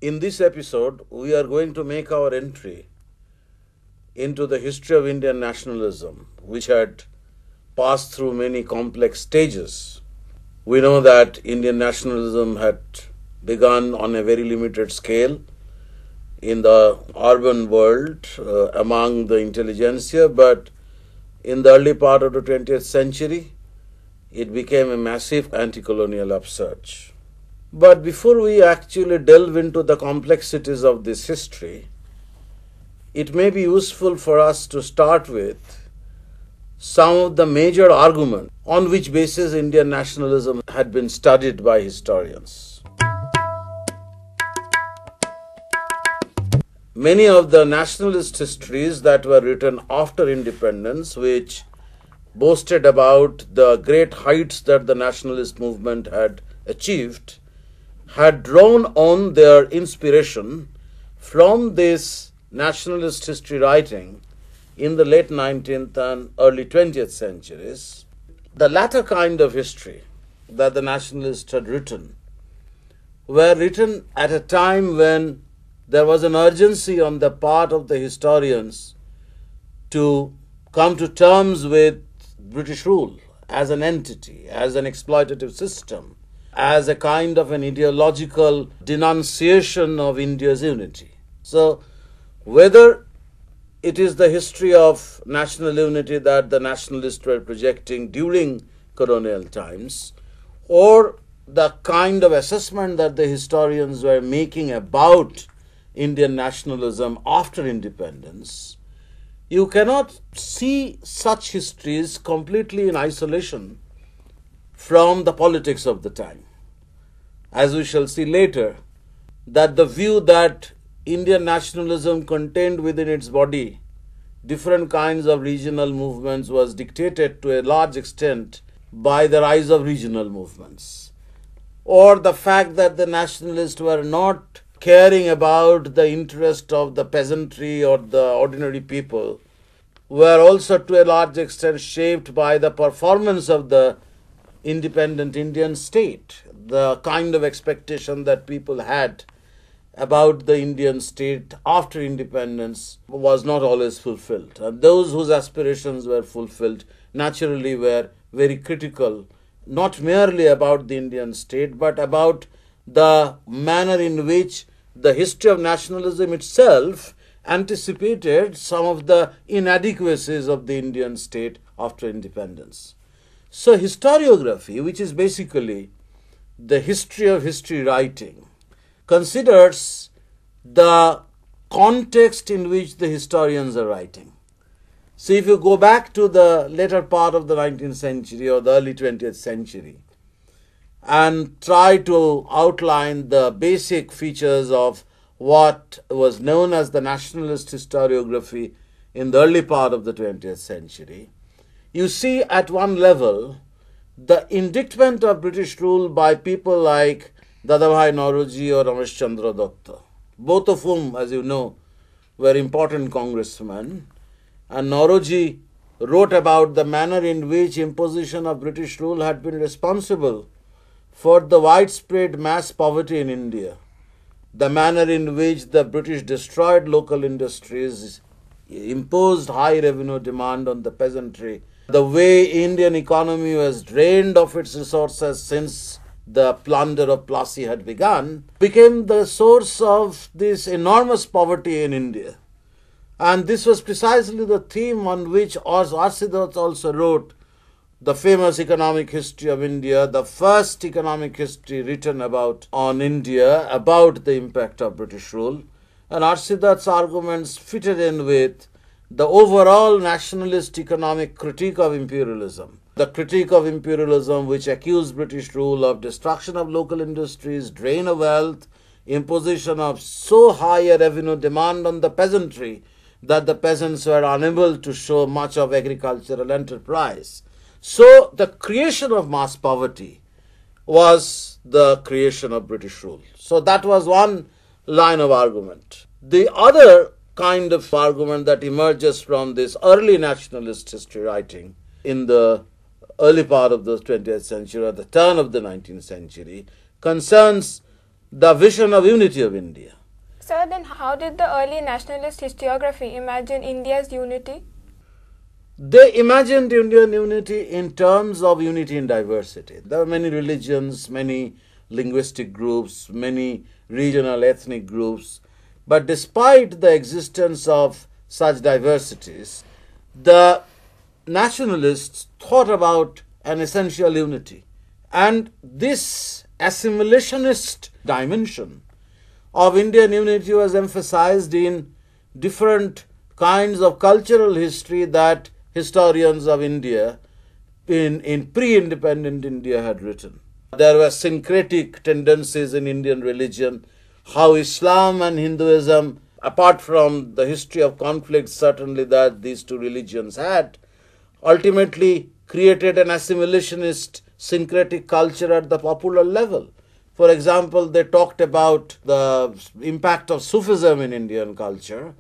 In this episode, we are going to make our entry into the history of Indian nationalism, which had passed through many complex stages. We know that Indian nationalism had begun on a very limited scale in the urban world among the intelligentsia, but in the early part of the 20th century, it became a massive anti-colonial upsurge. But before we actually delve into the complexities of this history, it may be useful for us to start with some of the major arguments on which basis Indian nationalism had been studied by historians. Many of the nationalist histories that were written after independence, which boasted about the great heights that the nationalist movement had achieved, had drawn on their inspiration from this nationalist history writing in the late 19th and early 20th centuries. The latter kind of history that the nationalists had written were written at a time when there was an urgency on the part of the historians to come to terms with British rule as an entity, as an exploitative system, as a kind of an ideological denunciation of India's unity. So, whether it is the history of national unity that the nationalists were projecting during colonial times, or the kind of assessment that the historians were making about Indian nationalism after independence, you cannot see such histories completely in isolation from the politics of the time. As we shall see later, that the view that Indian nationalism contained within its body different kinds of regional movements was dictated to a large extent by the rise of regional movements, or the fact that the nationalists were not caring about the interest of the peasantry or the ordinary people, were also to a large extent shaped by the performance of the independent Indian state. The kind of expectation that people had about the Indian state after independence was not always fulfilled. And those whose aspirations were fulfilled naturally were very critical, not merely about the Indian state, but about the manner in which the history of nationalism itself anticipated some of the inadequacies of the Indian state after independence. So historiography, which is basically the history of history writing, considers the context in which the historians are writing. So if you go back to the later part of the 19th century or the early 20th century and try to outline the basic features of what was known as the nationalist historiography in the early part of the 20th century, you see at one level the indictment of British rule by people like Dadabhai Nauroji or Ramesh Chandra Datta, both of whom, as you know, were important congressmen. And Nauroji wrote about the manner in which imposition of British rule had been responsible for the widespread mass poverty in India, the manner in which the British destroyed local industries, imposed high revenue demand on the peasantry, the way Indian economy was drained of its resources since the plunder of Plassey had begun, became the source of this enormous poverty in India. And this was precisely the theme on which R.C. Dutt also wrote the famous economic history of India, the first economic history written on India, about the impact of British rule. And R.C. Dutt's arguments fitted in with the overall nationalist economic critique of imperialism. The critique of imperialism which accused British rule of destruction of local industries, drain of wealth, imposition of so high a revenue demand on the peasantry that the peasants were unable to show much of agricultural enterprise. So the creation of mass poverty was the creation of British rule. So that was one line of argument. The other kind of argument that emerges from this early nationalist history writing in the early part of the 20th century or the turn of the 19th century concerns the vision of unity of India. Sir, then how did the early nationalist historiography imagine India's unity? They imagined Indian unity in terms of unity in diversity. There were many religions, many linguistic groups, many regional ethnic groups. But despite the existence of such diversities, the nationalists thought about an essential unity. And this assimilationist dimension of Indian unity was emphasized in different kinds of cultural history that historians of India in pre-independent India had written. There were syncretic tendencies in Indian religion, how Islam and Hinduism, apart from the history of conflict certainly that these two religions had, ultimately created an assimilationist syncretic culture at the popular level. For example, they talked about the impact of Sufism in Indian culture,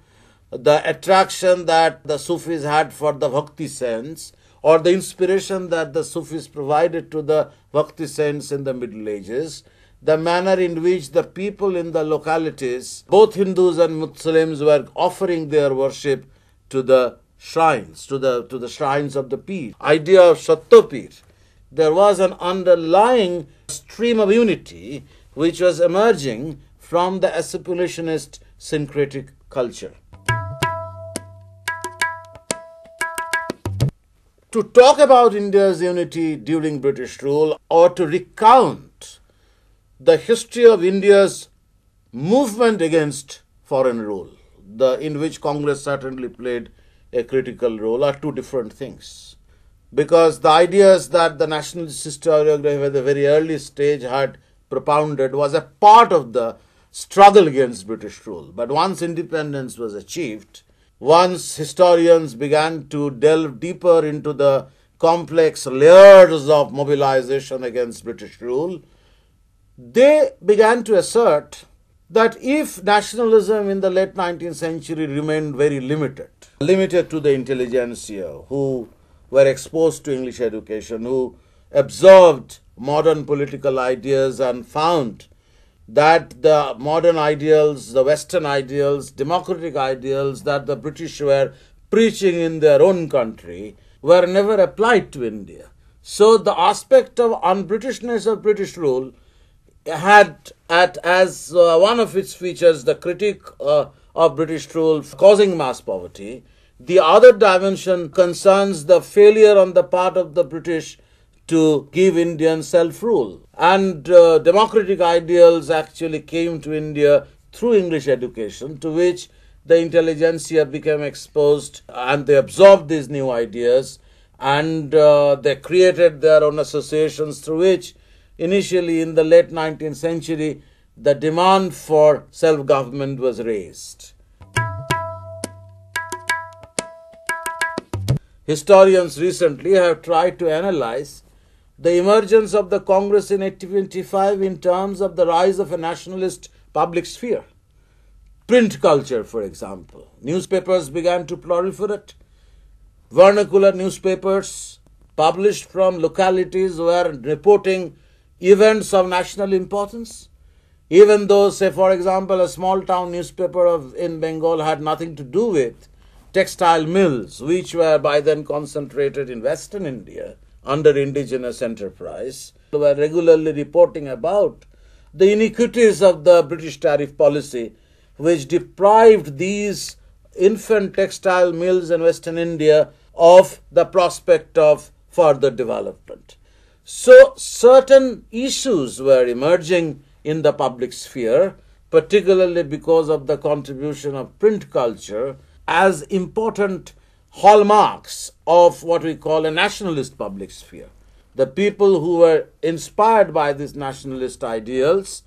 the attraction that the Sufis had for the Bhakti saints, or the inspiration that the Sufis provided to the Bhakti saints in the Middle Ages, the manner in which the people in the localities, both Hindus and Muslims, were offering their worship to the shrines, to the shrines of the Peer. Idea of Sattopir. There was an underlying stream of unity which was emerging from the assimilationist syncretic culture. To talk about India's unity during British rule, or to recount the history of India's movement against foreign rule, in which Congress certainly played a critical role, are two different things. Because the ideas that the nationalist historiography at the very early stage had propounded was a part of the struggle against British rule. But once independence was achieved, once historians began to delve deeper into the complex layers of mobilization against British rule, they began to assert that if nationalism in the late 19th century remained very limited to the intelligentsia who were exposed to English education, who absorbed modern political ideas and found that the modern ideals, the Western ideals, democratic ideals that the British were preaching in their own country were never applied to India. So the aspect of un-Britishness of British rule had as one of its features the critique of British rule causing mass poverty. The other dimension concerns the failure on the part of the British to give Indian self-rule. And democratic ideals actually came to India through English education, to which the intelligentsia became exposed and they absorbed these new ideas, and they created their own associations through which initially in the late 19th century the demand for self-government was raised. Historians recently have tried to analyze the emergence of the Congress in 1825 in terms of the rise of a nationalist public sphere. Print culture, for example. Newspapers began to proliferate. Vernacular newspapers published from localities were reporting events of national importance. Even though, say, for example, a small town newspaper in Bengal had nothing to do with textile mills, which were by then concentrated in Western India under indigenous enterprise, were regularly reporting about the iniquities of the British tariff policy, which deprived these infant textile mills in Western India of the prospect of further development. So certain issues were emerging in the public sphere, particularly because of the contribution of print culture, as important hallmarks of what we call a nationalist public sphere. The people who were inspired by these nationalist ideals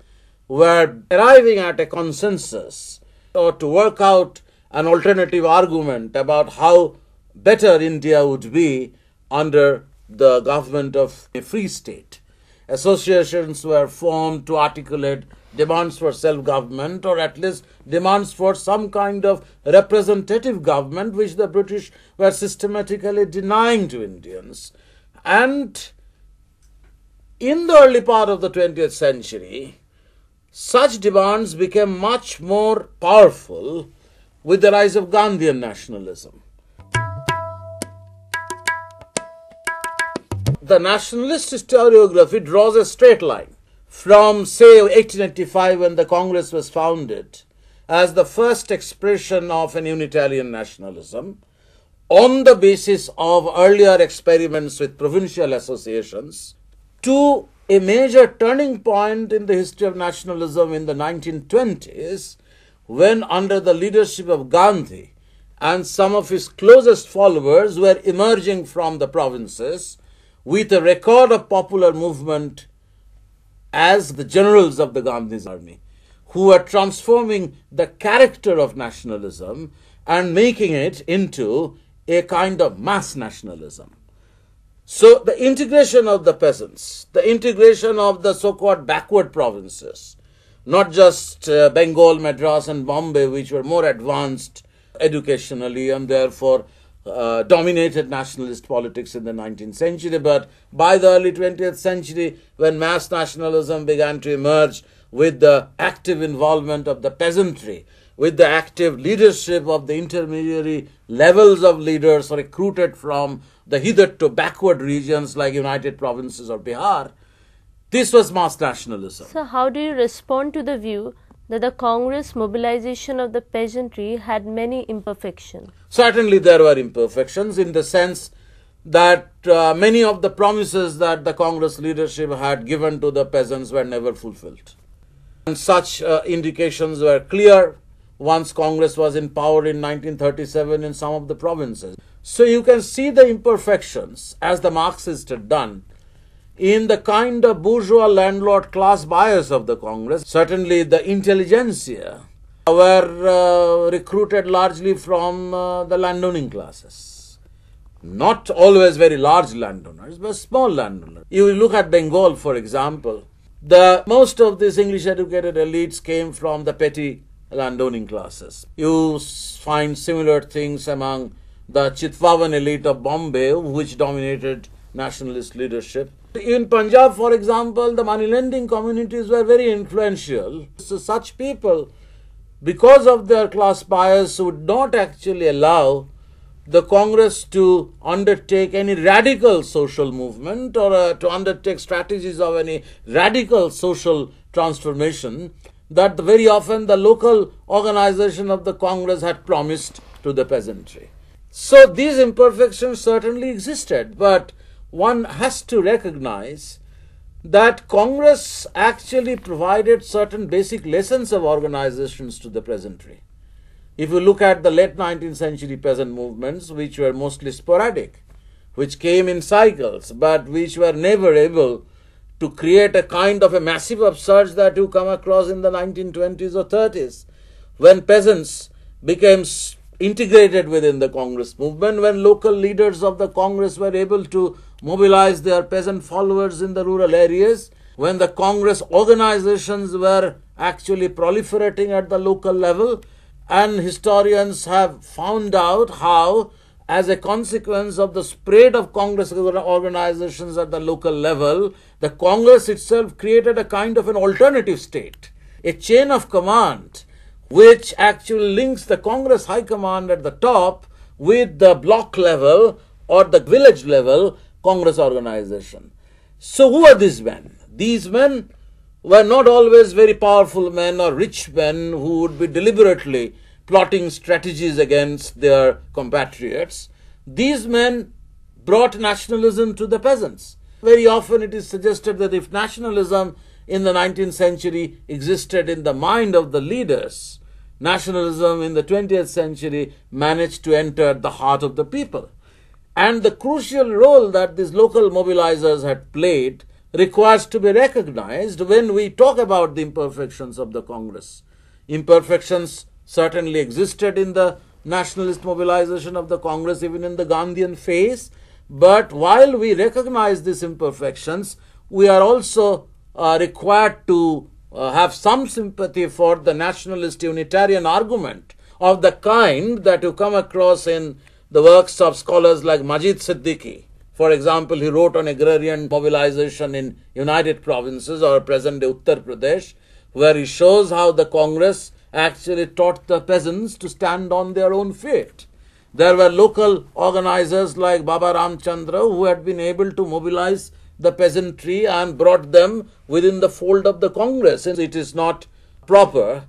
were arriving at a consensus or to work out an alternative argument about how better India would be under the government of a free state. Associations were formed to articulate demands for self-government, or at least demands for some kind of representative government, which the British were systematically denying to Indians. And in the early part of the 20th century, Such demands became much more powerful with the rise of Gandhian nationalism. The nationalist historiography draws a straight line from, say, 1885 when the Congress was founded as the first expression of an unitarian nationalism on the basis of earlier experiments with provincial associations to a major turning point in the history of nationalism in the 1920s when, under the leadership of Gandhi and some of his closest followers, were emerging from the provinces with a record of popular movement as the generals of the Gandhi's army, who were transforming the character of nationalism and making it into a kind of mass nationalism. So the integration of the peasants, the integration of the so-called backward provinces, not just Bengal, Madras and Bombay, which were more advanced educationally and therefore dominated nationalist politics in the 19th century, but by the early 20th century, when mass nationalism began to emerge with the active involvement of the peasantry, with the active leadership of the intermediary levels of leaders recruited from the hitherto backward regions like United Provinces or Bihar, this was mass nationalism. So how do you respond to the view that the Congress mobilization of the peasantry had many imperfections? Certainly there were imperfections in the sense that many of the promises that the Congress leadership had given to the peasants were never fulfilled. And such indications were clear once Congress was in power in 1937 in some of the provinces. So you can see the imperfections, as the Marxists had done, in the kind of bourgeois landlord class bias of the Congress. Certainly the intelligentsia were recruited largely from the landowning classes. Not always very large landowners, but small landowners. You look at Bengal, for example, most of these English educated elites came from the petty landowning classes. You find similar things among the Chitwavan elite of Bombay, which dominated nationalist leadership. In Punjab, for example, the money lending communities were very influential. So such people, because of their class bias, would not actually allow the Congress to undertake any radical social movement or to undertake strategies of any radical social transformation that very often the local organization of the Congress had promised to the peasantry. So these imperfections certainly existed, but one has to recognize that Congress actually provided certain basic lessons of organizations to the peasantry. If you look at the late 19th century peasant movements, which were mostly sporadic, which came in cycles, but which were never able to create a kind of a massive upsurge that you come across in the 1920s or 30s, when peasants became integrated within the Congress movement, when local leaders of the Congress were able to mobilize their peasant followers in the rural areas, when the Congress organizations were actually proliferating at the local level. And historians have found out how, as a consequence of the spread of Congress organizations at the local level, the Congress itself created a kind of an alternative state, a chain of command, which actually links the Congress High Command at the top with the block level or the village level Congress organization. So who are these men? These men were not always very powerful men or rich men who would be deliberately plotting strategies against their compatriots. These men brought nationalism to the peasants. Very often it is suggested that if nationalism in the 19th century existed in the mind of the leaders, nationalism in the 20th century managed to enter the heart of the people. And the crucial role that these local mobilizers had played requires to be recognized when we talk about the imperfections of the Congress. Imperfections certainly existed in the nationalist mobilization of the Congress, even in the Gandhian phase. But while we recognize these imperfections, we are also required to have some sympathy for the nationalist Unitarian argument of the kind that you come across in the works of scholars like Majid Siddiqui. For example, he wrote on agrarian mobilization in United Provinces or present-day Uttar Pradesh, where he shows how the Congress actually taught the peasants to stand on their own feet. There were local organizers like Baba Ramchandra who had been able to mobilize the peasantry and brought them within the fold of the Congress. And it is not proper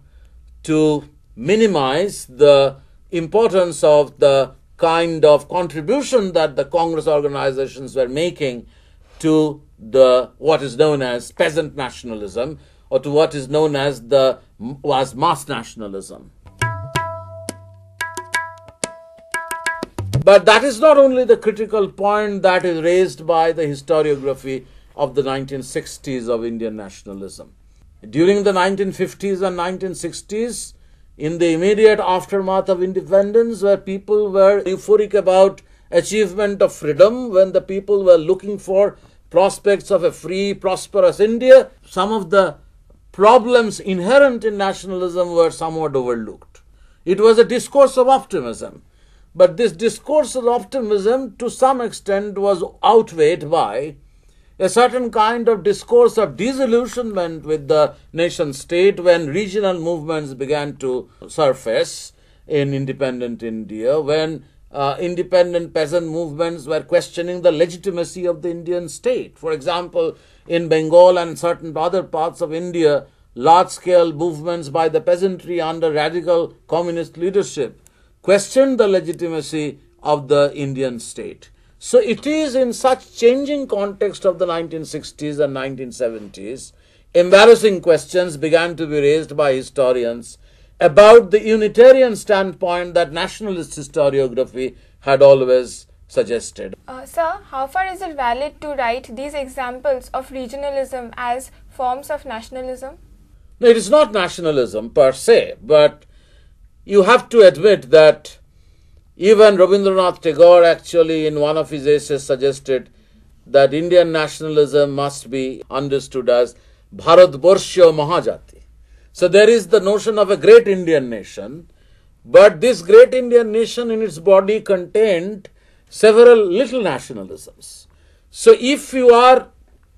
to minimize the importance of the kind of contribution that the Congress organizations were making to what is known as peasant nationalism, or to what is known as mass nationalism. But that is not only the critical point that is raised by the historiography of the 1960s of Indian nationalism. During the 1950s and 1960s, in the immediate aftermath of independence, where people were euphoric about achievement of freedom, when the people were looking for prospects of a free, prosperous India, some of the problems inherent in nationalism were somewhat overlooked. It was a discourse of optimism. But this discourse of optimism, to some extent, was outweighed by a certain kind of discourse of disillusionment with the nation state when regional movements began to surface in independent India, when independent peasant movements were questioning the legitimacy of the Indian state. For example, in Bengal and certain other parts of India, large-scale movements by the peasantry under radical communist leadership questioned the legitimacy of the Indian state. So it is in such changing context of the 1960s and 1970s, embarrassing questions began to be raised by historians about the Unitarian standpoint that nationalist historiography had always suggested. Sir, how far is it valid to write these examples of regionalism as forms of nationalism? No, it is not nationalism per se, but you have to admit that even Rabindranath Tagore actually in one of his essays suggested that Indian nationalism must be understood as Bharatvarsha Mahajati. So there is the notion of a great Indian nation, but this great Indian nation in its body contained several little nationalisms. So if you are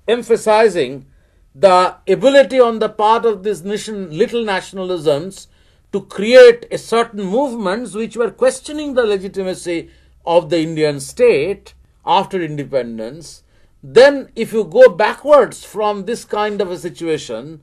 emphasizing the ability on the part of these little nationalisms to create a certain movements which were questioning the legitimacy of the Indian state after independence, then if you go backwards from this kind of a situation,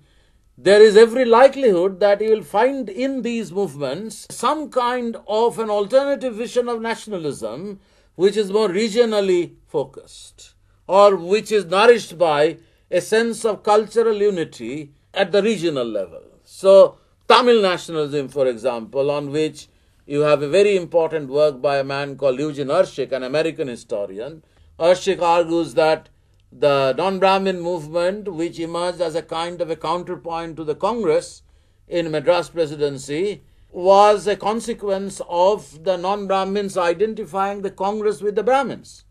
there is every likelihood that you will find in these movements some kind of an alternative vision of nationalism which is more regionally focused, or which is nourished by a sense of cultural unity at the regional level. So Tamil nationalism, for example, on which you have a very important work by a man called Eugene Erskine, an American historian. Erskine argues that the non-Brahmin movement, which emerged as a kind of a counterpoint to the Congress in Madras Presidency, was a consequence of the non-Brahmins identifying the Congress with the Brahmins.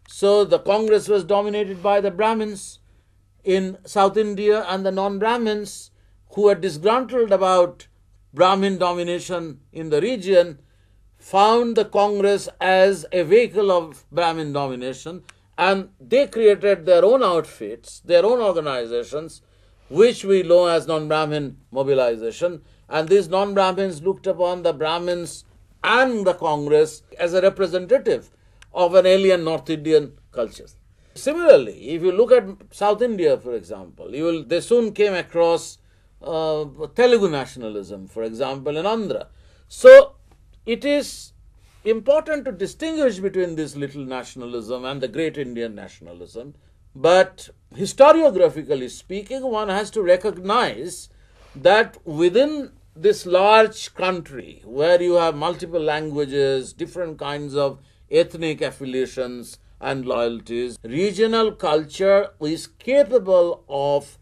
So the Congress was dominated by the Brahmins in South India, and the non-Brahmins who were disgruntled about Brahmin domination in the region found the Congress as a vehicle of Brahmin domination, and they created their own outfits, their own organizations, which we know as non-Brahmin mobilization. And these non-Brahmins looked upon the Brahmins and the Congress as a representative of an alien North Indian culture. Similarly, if you look at South India, for example, they soon came across Telugu nationalism, for example, in Andhra. So it is important to distinguish between this little nationalism and the great Indian nationalism. But historiographically speaking, one has to recognize that within this large country, where you have multiple languages, different kinds of ethnic affiliations and loyalties, regional culture is capable of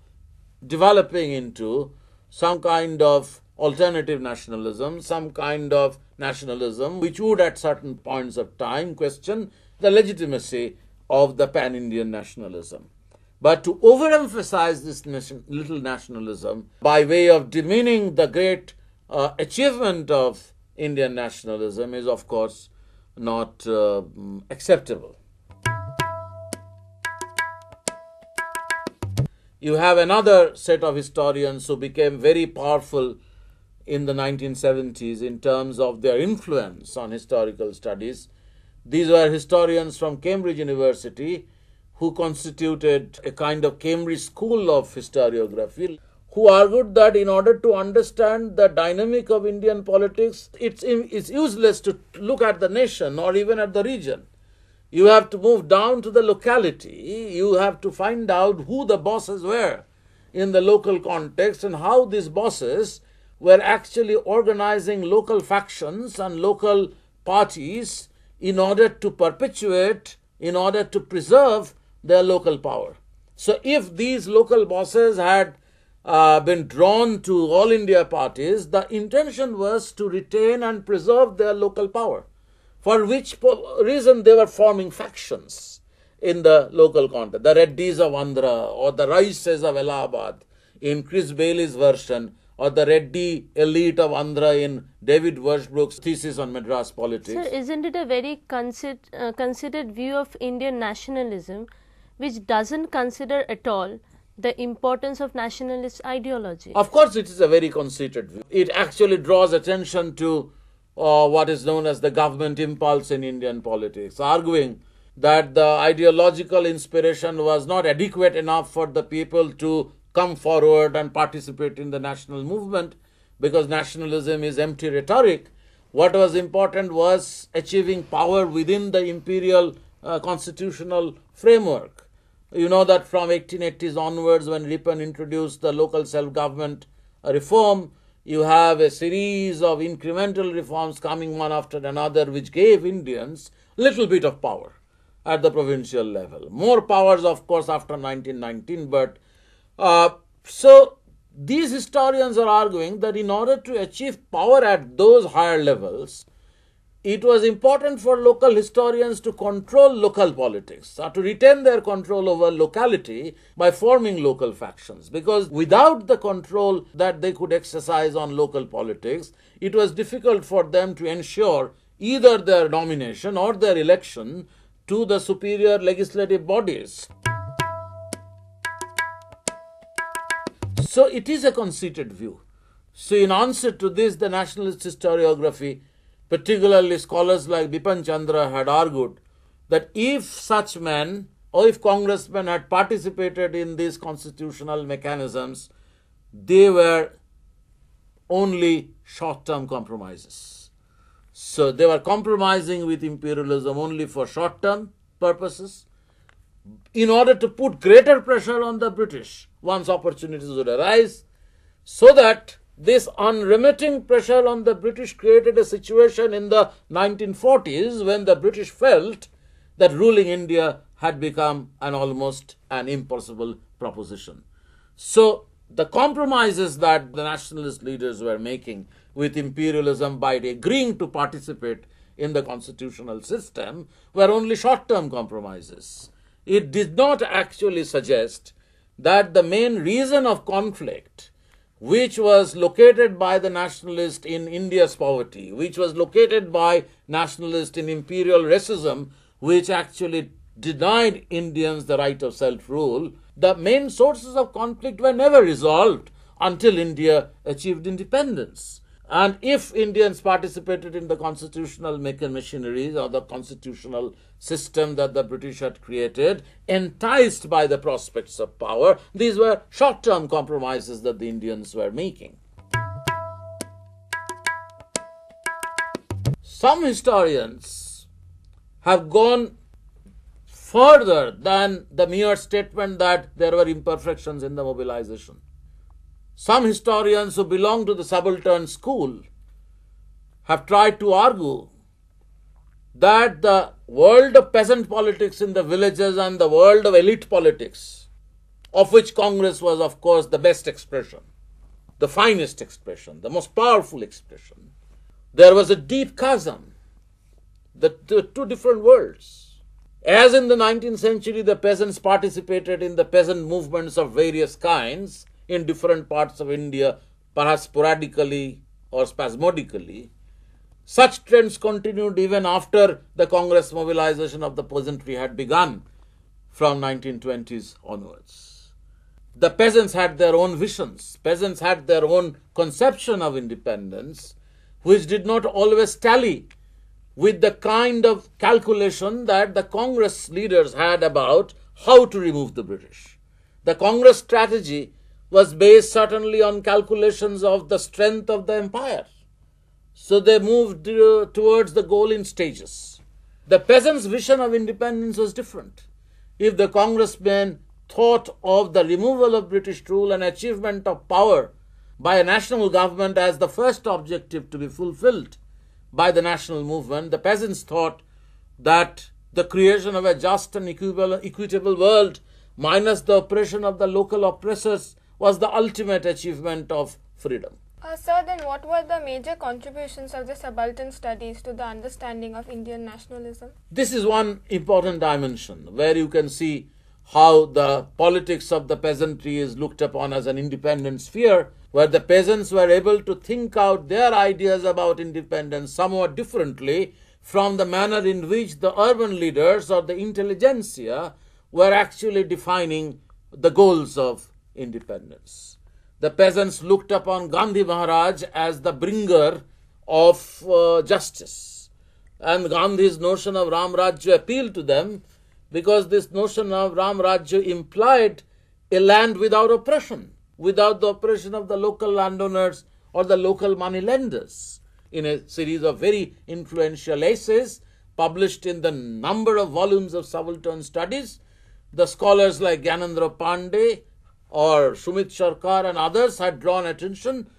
developing into some kind of alternative nationalism, some kind of nationalism which would at certain points of time question the legitimacy of the pan-Indian nationalism. But to overemphasize this little nationalism by way of demeaning the great achievement of Indian nationalism is, of course, not acceptable. You have another set of historians who became very powerful in the 1970s in terms of their influence on historical studies. These were historians from Cambridge University who constituted a kind of Cambridge School of Historiography, who argued that in order to understand the dynamic of Indian politics, it's useless to look at the nation or even at the region. You have to move down to the locality. You have to find out who the bosses were in the local context and how these bosses were actually organizing local factions and local parties in order to perpetuate, in order to preserve their local power. So if these local bosses had been drawn to all India parties, the intention was to retain and preserve their local power, for which reason they were forming factions in the local context. The Reddys of Andhra or the Raises of Allahabad in Chris Bailey's version, or the Reddy elite of Andhra in David Worshbrook's thesis on Madras politics. Sir, isn't it a very considered view of Indian nationalism which doesn't consider at all the importance of nationalist ideology? Of course, it is a very conceited view. It actually draws attention to what is known as the government impulse in Indian politics, arguing that the ideological inspiration was not adequate enough for the people to come forward and participate in the national movement, because nationalism is empty rhetoric. What was important was achieving power within the imperial constitutional framework. You know that from 1880s onwards, when Ripon introduced the local self-government reform, you have a series of incremental reforms coming one after another, which gave Indians a little bit of power at the provincial level. More powers, of course, after 1919, but so these historians are arguing that in order to achieve power at those higher levels, it was important for local historians to control local politics, or to retain their control over locality by forming local factions. Because without the control that they could exercise on local politics, it was difficult for them to ensure either their nomination or their election to the superior legislative bodies. So it is a conceited view. So in answer to this, the nationalist historiography, particularly scholars like Bipan Chandra, had argued that if such men or if congressmen had participated in these constitutional mechanisms, they were only short-term compromises. So they were compromising with imperialism only for short-term purposes, in order to put greater pressure on the British once opportunities would arise, so that this unremitting pressure on the British created a situation in the 1940s when the British felt that ruling India had become almost an impossible proposition. So the compromises that the nationalist leaders were making with imperialism by agreeing to participate in the constitutional system were only short-term compromises. It did not actually suggest that the main reason of conflict, which was located by the nationalist in India's poverty, which was located by nationalists in imperial racism, which actually denied Indians the right of self-rule, the main sources of conflict were never resolved until India achieved independence. And if Indians participated in the constitutional machineries or the constitutional system that the British had created, enticed by the prospects of power, these were short-term compromises that the Indians were making. Some historians have gone further than the mere statement that there were imperfections in the mobilization. Some historians who belong to the Subaltern school have tried to argue that the world of peasant politics in the villages and the world of elite politics, of which Congress was, of course, the best expression, the finest expression, the most powerful expression, there was a deep chasm, the two different worlds. As in the 19th century, the peasants participated in the peasant movements of various kinds in different parts of India, perhaps sporadically or spasmodically. Such trends continued even after the Congress mobilization of the peasantry had begun from 1920s onwards. the peasants had their own visions, peasants had their own conception of independence, which did not always tally with the kind of calculation that the Congress leaders had about how to remove the British. The Congress strategy was based certainly on calculations of the strength of the empire. So they moved towards the goal in stages. The peasants' vision of independence was different. If the congressmen thought of the removal of British rule and achievement of power by a national government as the first objective to be fulfilled by the national movement, the peasants thought that the creation of a just and equitable world minus the oppression of the local oppressors was the ultimate achievement of freedom. Sir, then what were the major contributions of the subaltern studies to the understanding of Indian nationalism? This is one important dimension where you can see how the politics of the peasantry is looked upon as an independent sphere, where the peasants were able to think out their ideas about independence somewhat differently from the manner in which the urban leaders or the intelligentsia were actually defining the goals of independence. The peasants looked upon Gandhi Maharaj as the bringer of justice. And Gandhi's notion of Ram Rajya appealed to them because this notion of Ram Rajya implied a land without oppression, without the oppression of the local landowners or the local moneylenders. In a series of very influential essays published in the number of volumes of subaltern studies, the scholars like Gyanendra Pandey or Sumit Sarkar and others had drawn attention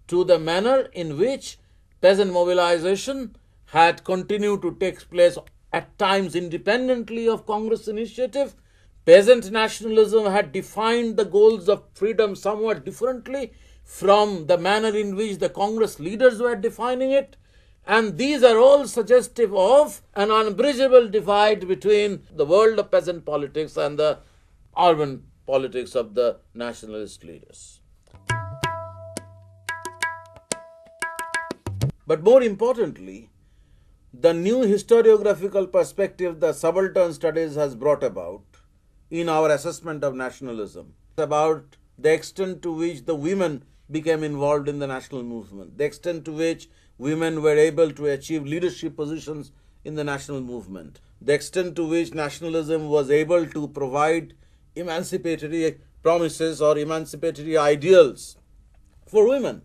to the manner in which peasant mobilization had continued to take place at times independently of Congress initiative. Peasant nationalism had defined the goals of freedom somewhat differently from the manner in which the Congress leaders were defining it. And these are all suggestive of an unbridgeable divide between the world of peasant politics and the urban politics of the nationalist leaders. But more importantly, the new historiographical perspective the subaltern studies has brought about in our assessment of nationalism, about the extent to which the women became involved in the national movement, the extent to which women were able to achieve leadership positions in the national movement, the extent to which nationalism was able to provide emancipatory promises or emancipatory ideals for women.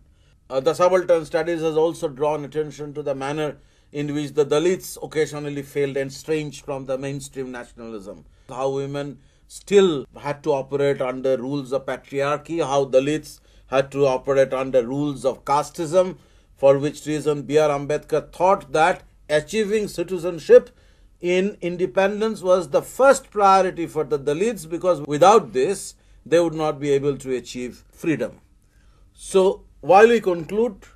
The subaltern studies has also drawn attention to the manner in which the Dalits occasionally felt estranged from the mainstream nationalism, how women still had to operate under rules of patriarchy, how Dalits had to operate under rules of casteism, for which reason B.R. Ambedkar thought that achieving citizenship in independence was the first priority for the Dalits, because without this they would not be able to achieve freedom. So while we conclude,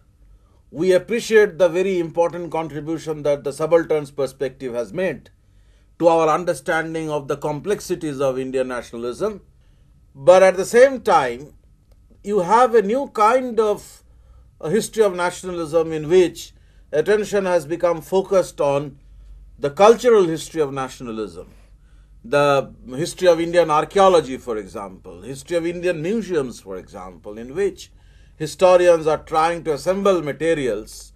we appreciate the very important contribution that the subaltern's perspective has made to our understanding of the complexities of Indian nationalism, but at the same time you have a new kind of a history of nationalism in which attention has become focused on the cultural history of nationalism, the history of Indian archaeology, for example, history of Indian museums, for example, in which historians are trying to assemble materials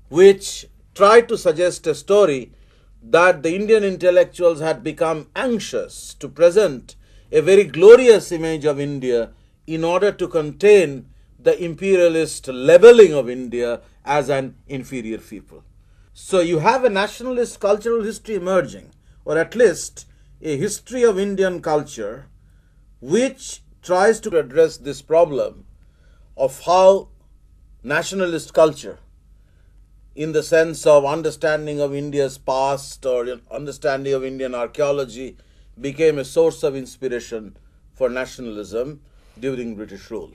which try to suggest a story that the Indian intellectuals had become anxious to present a very glorious image of India in order to contain the imperialist labeling of India as an inferior people. So you have a nationalist cultural history emerging, or at least a history of Indian culture which tries to address this problem of how nationalist culture, in the sense of understanding of India's past or understanding of Indian archaeology, became a source of inspiration for nationalism during British rule.